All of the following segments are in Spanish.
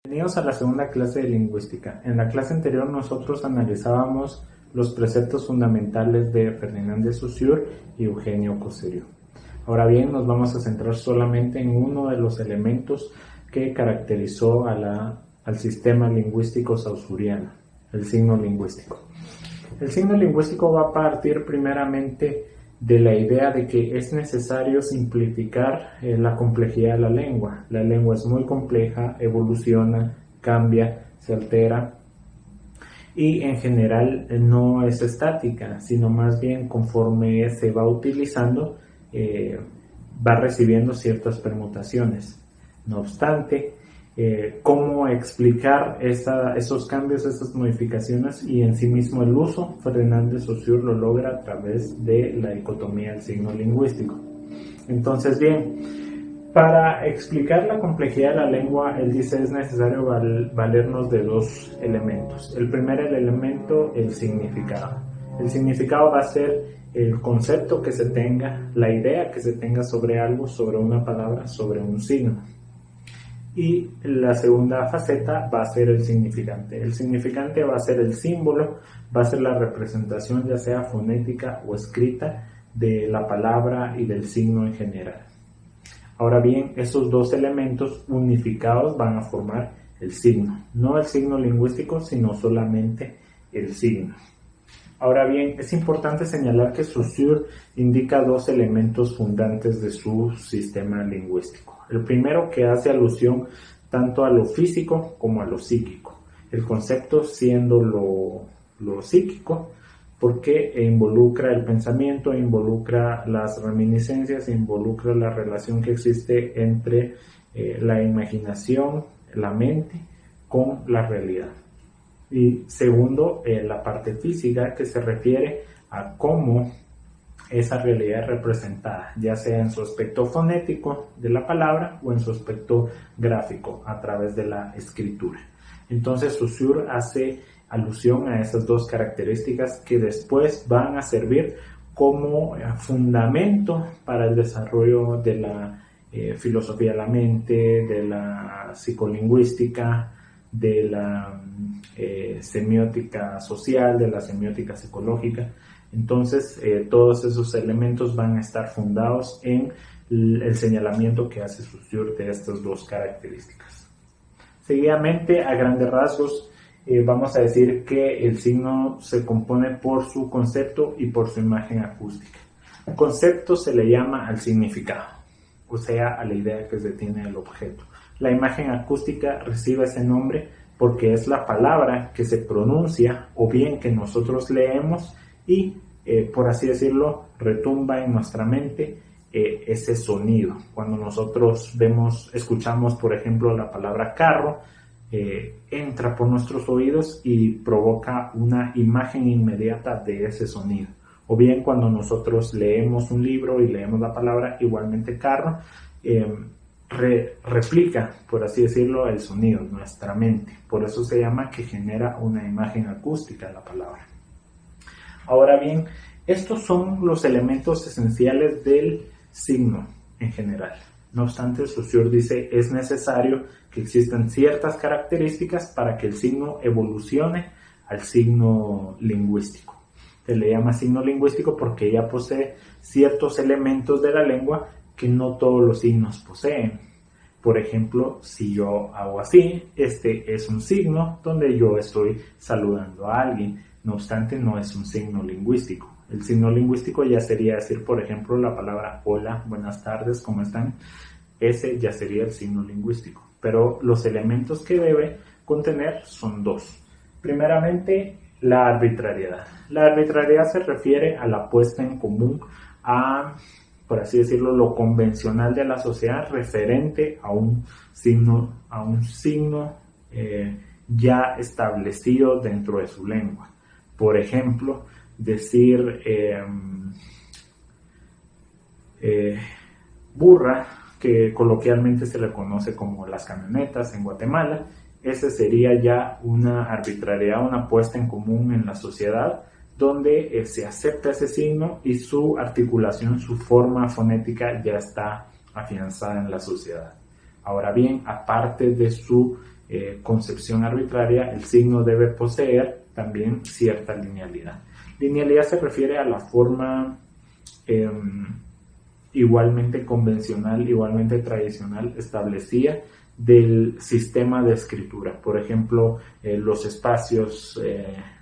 Bienvenidos a la segunda clase de lingüística. En la clase anterior nosotros analizábamos los preceptos fundamentales de Ferdinand de Saussure y Eugenio Coserio. Ahora bien, nos vamos a centrar solamente en uno de los elementos que caracterizó al sistema lingüístico saussuriano, el signo lingüístico. El signo lingüístico va a partir primeramente de la idea de que es necesario simplificar la complejidad de la lengua. La lengua es muy compleja, evoluciona, cambia, se altera y en general no es estática, sino más bien conforme se va utilizando va recibiendo ciertas permutaciones. No obstante, cómo explicar esos cambios, esas modificaciones y en sí mismo el uso, Ferdinand de Saussure lo logra a través de la dicotomía del signo lingüístico. Entonces, bien, para explicar la complejidad de la lengua, él dice es necesario valernos de dos elementos. El primer elemento, el significado. El significado va a ser el concepto que se tenga, la idea que se tenga sobre algo, sobre una palabra, sobre un signo. Y la segunda faceta va a ser el significante. El significante va a ser el símbolo, va a ser la representación ya sea fonética o escrita de la palabra y del signo en general. Ahora bien, esos dos elementos unificados van a formar el signo. No el signo lingüístico, sino solamente el signo. Ahora bien, es importante señalar que Saussure indica dos elementos fundantes de su sistema lingüístico. El primero, que hace alusión tanto a lo físico como a lo psíquico. El concepto siendo lo psíquico, porque involucra el pensamiento, involucra las reminiscencias, involucra la relación que existe entre la imaginación, la mente, con la realidad. Y segundo, la parte física, que se refiere a cómo esa realidad es representada, ya sea en su aspecto fonético de la palabra o en su aspecto gráfico a través de la escritura. Entonces Saussure hace alusión a esas dos características que después van a servir como fundamento para el desarrollo de la filosofía de la mente, de la psicolingüística, de la semiótica social, de la semiótica psicológica. Entonces, todos esos elementos van a estar fundados en el señalamiento que hace Saussure de estas dos características. Seguidamente, a grandes rasgos, vamos a decir que el signo se compone por su concepto y por su imagen acústica. El concepto se le llama al significado, o sea, a la idea que se tiene del objeto. La imagen acústica recibe ese nombre porque es la palabra que se pronuncia o bien que nosotros leemos y, por así decirlo, retumba en nuestra mente ese sonido. Cuando nosotros escuchamos, por ejemplo, la palabra carro, entra por nuestros oídos y provoca una imagen inmediata de ese sonido. O bien cuando nosotros leemos un libro y leemos la palabra igualmente carro, replica, por así decirlo, el sonido, nuestra mente. Por eso se llama que genera una imagen acústica la palabra. Ahora bien, estos son los elementos esenciales del signo en general. No obstante, Saussure dice es necesario que existan ciertas características para que el signo evolucione al signo lingüístico. Se le llama signo lingüístico porque ya posee ciertos elementos de la lengua que no todos los signos poseen. Por ejemplo, si yo hago así, este es un signo donde yo estoy saludando a alguien. No obstante, no es un signo lingüístico. El signo lingüístico ya sería decir, por ejemplo, la palabra hola, buenas tardes, ¿cómo están? Ese ya sería el signo lingüístico. Pero los elementos que debe contener son dos. Primeramente, la arbitrariedad. La arbitrariedad se refiere a la puesta en común a, por así decirlo, lo convencional de la sociedad referente a un signo ya establecido dentro de su lengua. Por ejemplo, decir burra, que coloquialmente se le conoce como las camionetas en Guatemala, ese sería ya una arbitrariedad, una puesta en común en la sociedad donde se acepta ese signo y su articulación, su forma fonética ya está afianzada en la sociedad. Ahora bien, aparte de su concepción arbitraria, el signo debe poseer también cierta linealidad. Linealidad se refiere a la forma igualmente convencional, igualmente tradicional, establecida del sistema de escritura. Por ejemplo, los espacios,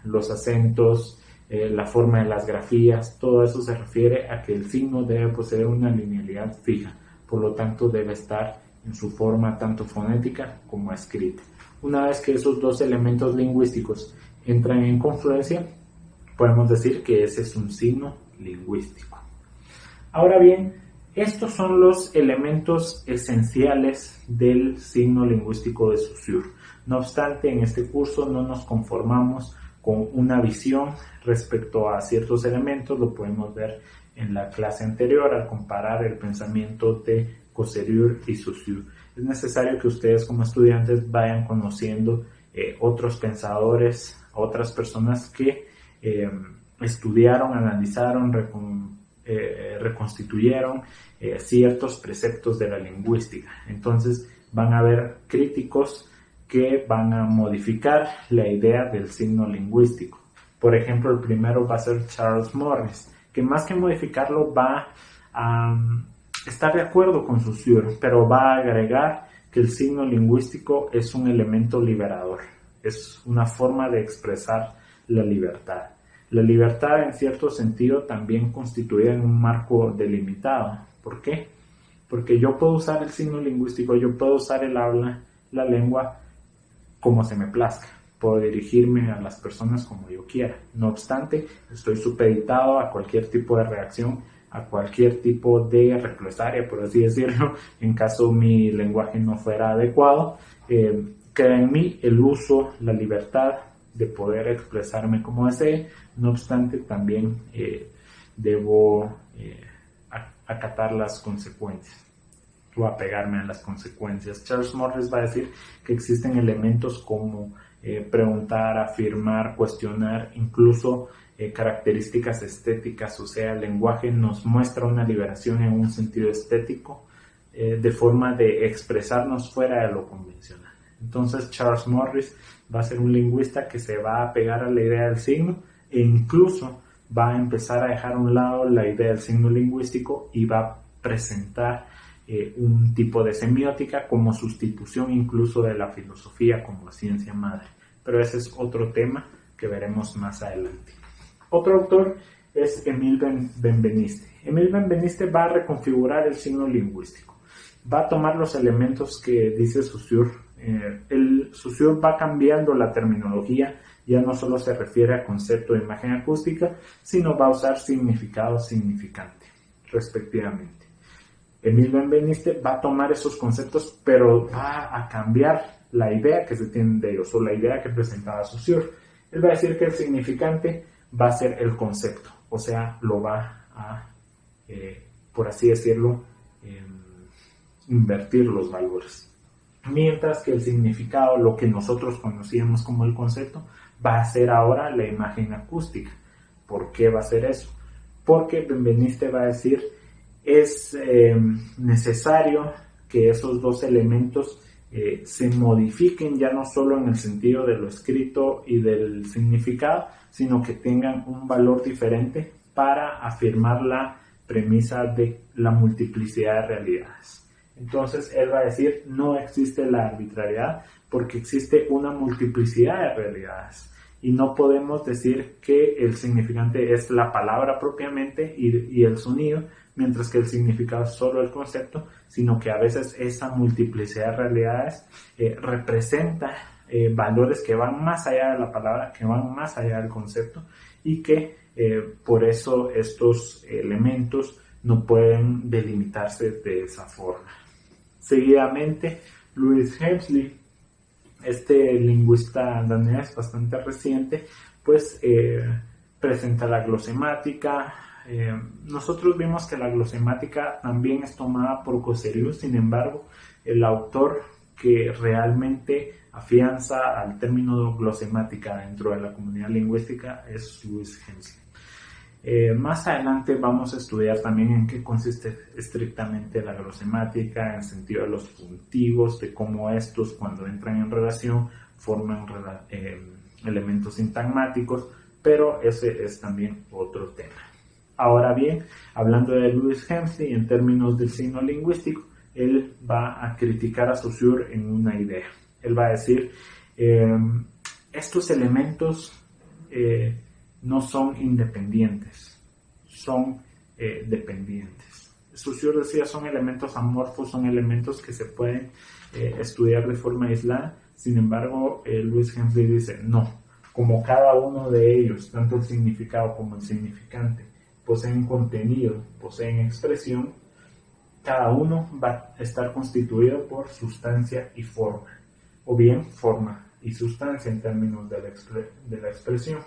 los acentos, la forma de las grafías, todo eso se refiere a que el signo debe poseer una linealidad fija, por lo tanto debe estar en su forma tanto fonética como escrita. Una vez que esos dos elementos lingüísticos entran en confluencia, podemos decir que ese es un signo lingüístico. Ahora bien, estos son los elementos esenciales del signo lingüístico de Saussure. No obstante, en este curso no nos conformamos con una visión respecto a ciertos elementos, lo podemos ver en la clase anterior al comparar el pensamiento de Cosseriur y Saussure. Es necesario que ustedes como estudiantes vayan conociendo otros pensadores, otras personas que estudiaron, analizaron, reconstituyeron ciertos preceptos de la lingüística. Entonces van a haber críticos que van a modificar la idea del signo lingüístico. Por ejemplo, el primero va a ser Charles Morris, que más que modificarlo va a estar de acuerdo con Saussure, pero va a agregar que el signo lingüístico es un elemento liberador, es una forma de expresar la libertad. La libertad en cierto sentido también constituida en un marco delimitado. ¿Por qué? Porque yo puedo usar el signo lingüístico, yo puedo usar el habla, la lengua, como se me plazca. Puedo dirigirme a las personas como yo quiera. No obstante, estoy supeditado a cualquier tipo de reacción, a cualquier tipo de represalia, por así decirlo, en caso mi lenguaje no fuera adecuado. Queda en mí el uso, la libertad de poder expresarme como desee. No obstante, también debo acatar las consecuencias o apegarme a las consecuencias. Charles Morris va a decir que existen elementos como preguntar, afirmar, cuestionar, incluso características estéticas, o sea, el lenguaje nos muestra una liberación en un sentido estético, de forma de expresarnos fuera de lo convencional. Entonces Charles Morris va a ser un lingüista que se va a apegar a la idea del signo e incluso va a empezar a dejar a un lado la idea del signo lingüístico y va a presentar un tipo de semiótica como sustitución incluso de la filosofía como ciencia madre. Pero ese es otro tema que veremos más adelante. Otro autor es Émile Benveniste. Émile Benveniste va a reconfigurar el signo lingüístico. Va a tomar los elementos que dice Saussure. Saussure va cambiando la terminología, ya no solo se refiere a concepto de imagen acústica, sino va a usar significado significante, respectivamente. Émile Benveniste va a tomar esos conceptos, pero va a cambiar la idea que se tiene de ellos, o la idea que presentaba Saussure. Él va a decir que el significante va a ser el concepto, o sea, lo va a, por así decirlo, invertir los valores. Mientras que el significado, lo que nosotros conocíamos como el concepto, va a ser ahora la imagen acústica. ¿Por qué va a ser eso? Porque Benveniste va a decir es necesario que esos dos elementos se modifiquen ya no solo en el sentido de lo escrito y del significado, sino que tengan un valor diferente para afirmar la premisa de la multiplicidad de realidades. Entonces él va a decir no existe la arbitrariedad porque existe una multiplicidad de realidades y no podemos decir que el significante es la palabra propiamente y el sonido, mientras que el significado es solo el concepto, sino que a veces esa multiplicidad de realidades representa valores que van más allá de la palabra, que van más allá del concepto y que por eso estos elementos no pueden delimitarse de esa forma. Seguidamente, Louis Hemsley, este lingüista danés bastante reciente, pues presenta la glosemática. Nosotros vimos que la glosemática también es tomada por Cosseriur, sin embargo, el autor que realmente afianza al término glosemática dentro de la comunidad lingüística es Louis Hemsley. Más adelante vamos a estudiar también en qué consiste estrictamente la glosemática, en sentido de los puntivos, de cómo estos cuando entran en relación forman elementos sintagmáticos, pero ese es también otro tema. Ahora bien, hablando de Louis Hemsley en términos del signo lingüístico, él va a criticar a Saussure en una idea. Él va a decir, estos elementos no son independientes, son dependientes. Saussure decía, son elementos amorfos, son elementos que se pueden estudiar de forma aislada. Sin embargo, Louis Hemsley dice, no, como cada uno de ellos, tanto el significado como el significante, poseen contenido, poseen expresión, cada uno va a estar constituido por sustancia y forma, o bien forma y sustancia en términos de la expresión.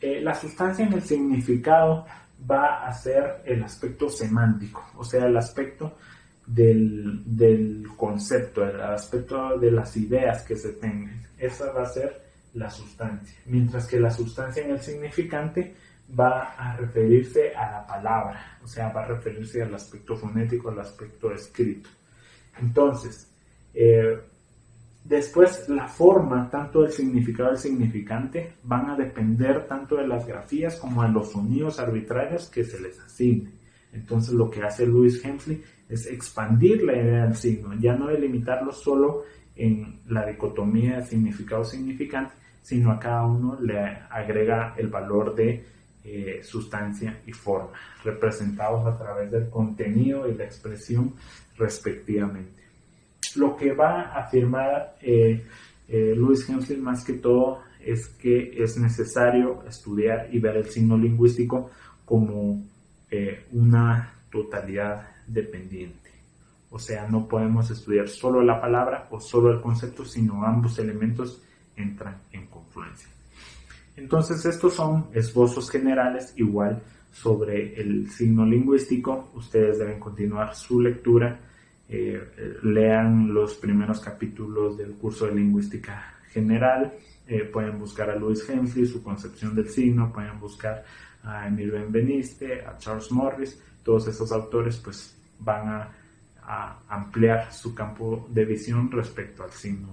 La sustancia en el significado va a ser el aspecto semántico, o sea, el aspecto del concepto, el aspecto de las ideas que se tengan. Esa va a ser la sustancia, mientras que la sustancia en el significante va a referirse a la palabra, o sea, va a referirse al aspecto fonético, al aspecto escrito. Entonces, después la forma, tanto del significado del significante, van a depender tanto de las grafías como de los sonidos arbitrarios que se les asigne. Entonces lo que hace Louis Hemsley es expandir la idea del signo, ya no delimitarlo solo en la dicotomía de significado-significante, sino a cada uno le agrega el valor de sustancia y forma, representados a través del contenido y la expresión respectivamente. Lo que va a afirmar Louis Hemsley más que todo es que es necesario estudiar y ver el signo lingüístico como una totalidad dependiente. O sea, no podemos estudiar solo la palabra o solo el concepto, sino ambos elementos entran en confluencia. Entonces, estos son esbozos generales igual sobre el signo lingüístico. Ustedes deben continuar su lectura. Lean los primeros capítulos del curso de lingüística general. Pueden buscar a Louis Hemsley, su concepción del signo. Pueden buscar a Emile Benveniste, a Charles Morris. Todos esos autores pues van a ampliar su campo de visión respecto al signo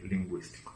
lingüístico.